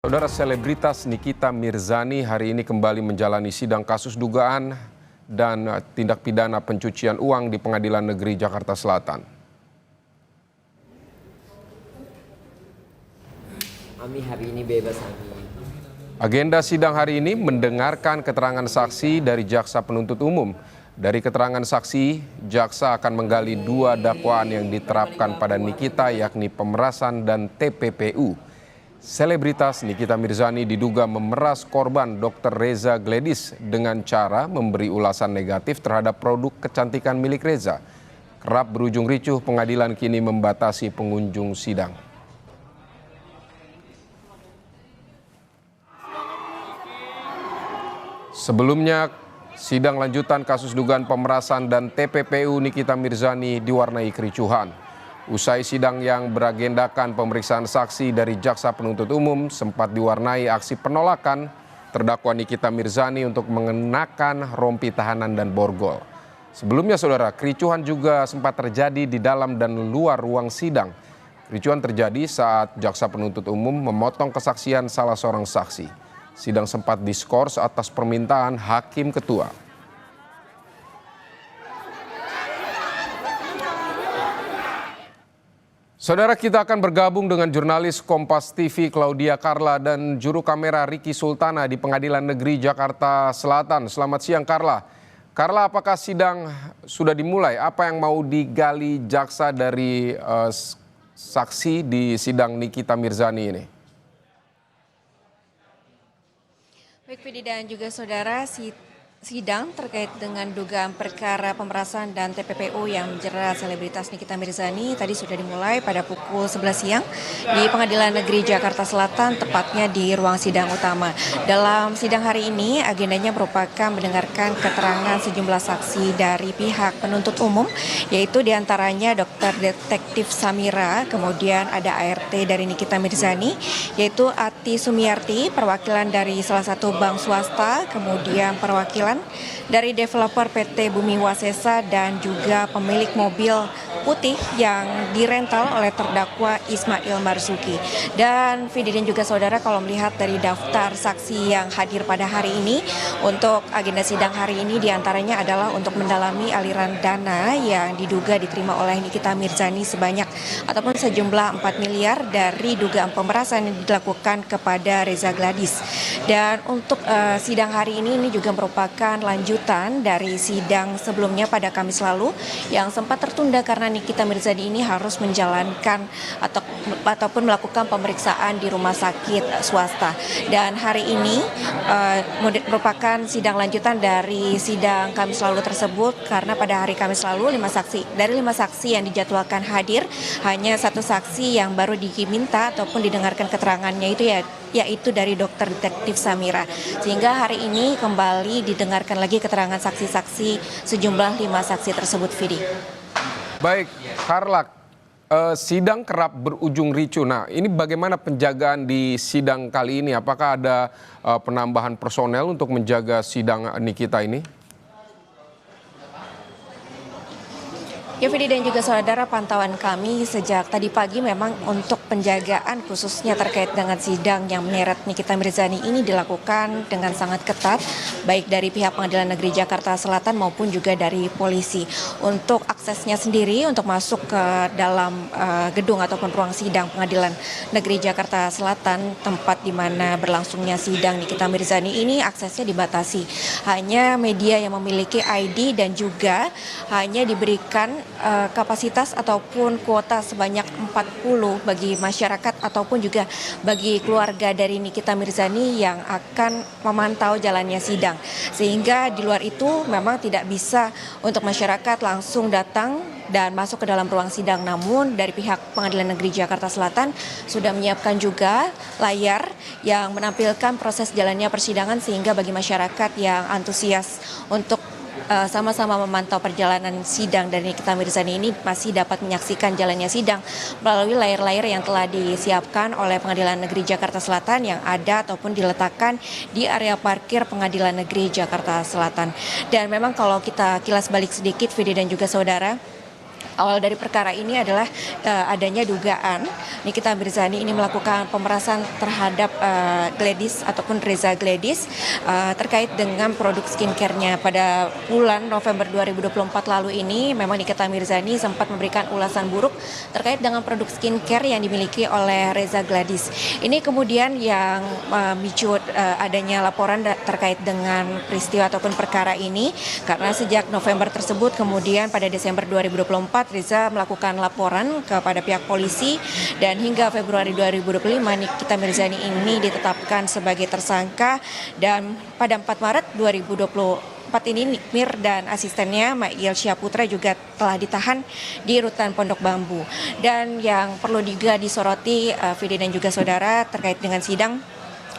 Saudara, selebritas Nikita Mirzani hari ini kembali menjalani sidang kasus dugaan dan tindak pidana pencucian uang di Pengadilan Negeri Jakarta Selatan. Ami hari ini bebas, Ami. Agenda sidang hari ini mendengarkan keterangan saksi dari jaksa penuntut umum. Dari keterangan saksi, jaksa akan menggali dua dakwaan yang diterapkan pada Nikita, yakni pemerasan dan TPPU. Selebritas Nikita Mirzani diduga memeras korban Dr. Reza Gledis dengan cara memberi ulasan negatif terhadap produk kecantikan milik Reza. Kerap berujung ricuh, pengadilan kini membatasi pengunjung sidang. Sebelumnya, sidang lanjutan kasus dugaan pemerasan dan TPPU Nikita Mirzani diwarnai kericuhan. Usai sidang yang beragendakan pemeriksaan saksi dari jaksa penuntut umum sempat diwarnai aksi penolakan terdakwa Nikita Mirzani untuk mengenakan rompi tahanan dan borgol. Sebelumnya, saudara, kericuhan juga sempat terjadi di dalam dan luar ruang sidang. Kericuhan terjadi saat jaksa penuntut umum memotong kesaksian salah seorang saksi. Sidang sempat diskors atas permintaan hakim ketua. Saudara, kita akan bergabung dengan jurnalis Kompas TV Claudia Carla dan juru kamera Ricky Sultana di Pengadilan Negeri Jakarta Selatan. Selamat siang, Carla. Carla, apakah sidang sudah dimulai? Apa yang mau digali jaksa dari saksi di sidang Nikita Mirzani ini? Baik, Fidi dan juga saudara, sidang terkait dengan dugaan perkara pemerasan dan TPPU yang menjerat selebritas Nikita Mirzani tadi sudah dimulai pada pukul 11 siang di Pengadilan Negeri Jakarta Selatan, tepatnya di ruang sidang utama. Dalam sidang hari ini agendanya merupakan mendengarkan keterangan sejumlah saksi dari pihak penuntut umum, yaitu diantaranya Dr. Detektif Samira, kemudian ada ART dari Nikita Mirzani, yaitu Ati Sumiarti, perwakilan dari salah satu bank swasta, kemudian perwakilan dari developer PT Bumi Wasesa dan juga pemilik mobil putih yang dirental oleh terdakwa Ismail Marzuki. Dan Fidi dan juga saudara, kalau melihat dari daftar saksi yang hadir pada hari ini, untuk agenda sidang hari ini diantaranya adalah untuk mendalami aliran dana yang diduga diterima oleh Nikita Mirzani sebanyak ataupun sejumlah 4 miliar dari dugaan pemerasan yang dilakukan kepada Reza Gledis. Dan untuk sidang hari ini juga merupakan lanjutan dari sidang sebelumnya pada Kamis lalu yang sempat tertunda karena Nikita Mirzani ini harus menjalankan ataupun melakukan pemeriksaan di rumah sakit swasta. Dan hari ini merupakan sidang lanjutan dari sidang Kamis lalu tersebut, karena pada hari Kamis lalu dari 5 saksi yang dijadwalkan hadir, hanya 1 saksi yang baru diminta ataupun didengarkan keterangannya yaitu dari Dr. Detektif Samira. Sehingga hari ini kembali didengarkan lagi keterangan saksi-saksi sejumlah 5 saksi tersebut, Fidi. Baik, Carla, sidang kerap berujung ricuh. Nah, ini bagaimana penjagaan di sidang kali ini? Apakah ada penambahan personel untuk menjaga sidang Nikita ini? Ya, Fidi dan juga saudara, pantauan kami sejak tadi pagi memang untuk penjagaan khususnya terkait dengan sidang yang menyeret Nikita Mirzani ini dilakukan dengan sangat ketat, baik dari pihak Pengadilan Negeri Jakarta Selatan maupun juga dari polisi. Untuk aksesnya sendiri untuk masuk ke dalam gedung ataupun ruang sidang Pengadilan Negeri Jakarta Selatan, tempat di mana berlangsungnya sidang Nikita Mirzani ini, aksesnya dibatasi. Hanya media yang memiliki ID dan juga hanya diberikan kapasitas ataupun kuota sebanyak 40 bagi masyarakat ataupun juga bagi keluarga dari Nikita Mirzani yang akan memantau jalannya sidang. Sehingga di luar itu memang tidak bisa untuk masyarakat langsung datang dan masuk ke dalam ruang sidang. Namun dari pihak Pengadilan Negeri Jakarta Selatan sudah menyiapkan juga layar yang menampilkan proses jalannya persidangan, sehingga bagi masyarakat yang antusias untuk sama-sama memantau perjalanan sidang dari Nikita Mirzani ini masih dapat menyaksikan jalannya sidang melalui layar-layar yang telah disiapkan oleh Pengadilan Negeri Jakarta Selatan yang ada ataupun diletakkan di area parkir Pengadilan Negeri Jakarta Selatan. Dan memang kalau kita kilas balik sedikit, Fidi dan juga saudara, Awal dari perkara ini adalah adanya dugaan Nikita Mirzani ini melakukan pemerasan terhadap Gladys ataupun Reza Gladys terkait dengan produk skincare-nya. Pada bulan November 2024 lalu ini memang Nikita Mirzani sempat memberikan ulasan buruk terkait dengan produk skincare yang dimiliki oleh Reza Gladys. Ini kemudian yang memicu adanya laporan terkait dengan peristiwa ataupun perkara ini, karena sejak November tersebut kemudian pada Desember 2024 Reza melakukan laporan kepada pihak polisi dan hingga Februari 2025 Nikita Mirzani ini ditetapkan sebagai tersangka, dan pada 4 Maret 2024 ini Nikmir dan asistennya Mail Syaputra juga telah ditahan di rutan Pondok Bambu. Dan yang perlu juga disoroti Vidi dan juga saudara terkait dengan sidang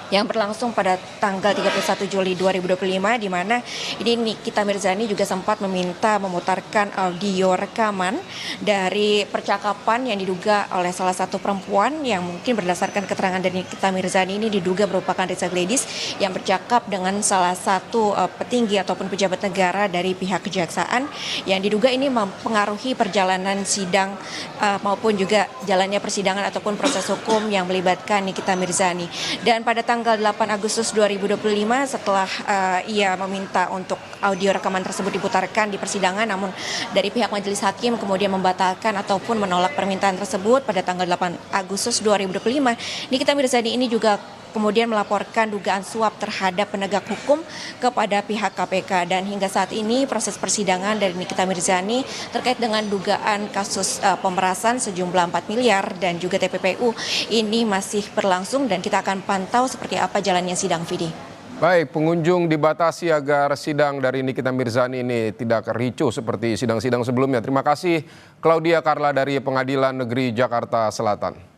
yang berlangsung pada tanggal 31 Juli 2025, di mana ini Nikita Mirzani juga sempat meminta memutarkan audio rekaman dari percakapan yang diduga oleh salah satu perempuan yang mungkin berdasarkan keterangan dari Nikita Mirzani ini diduga merupakan Reza Gladys yang bercakap dengan salah satu petinggi ataupun pejabat negara dari pihak kejaksaan yang diduga ini mempengaruhi perjalanan sidang maupun juga jalannya persidangan ataupun proses hukum yang melibatkan Nikita Mirzani. Dan pada tanggal 8 Agustus 2025 setelah ia meminta untuk audio rekaman tersebut diputarkan di persidangan, namun dari pihak majelis hakim kemudian membatalkan ataupun menolak permintaan tersebut pada tanggal 8 Agustus 2025. Nikita Mirzani ini juga kemudian melaporkan dugaan suap terhadap penegak hukum kepada pihak KPK, dan hingga saat ini proses persidangan dari Nikita Mirzani terkait dengan dugaan kasus pemerasan sejumlah 4 miliar dan juga TPPU ini masih berlangsung, dan kita akan pantau seperti apa jalannya sidang, Vidi. Baik, pengunjung dibatasi agar sidang dari Nikita Mirzani ini tidak ricuh seperti sidang-sidang sebelumnya. Terima kasih Claudia Carla dari Pengadilan Negeri Jakarta Selatan.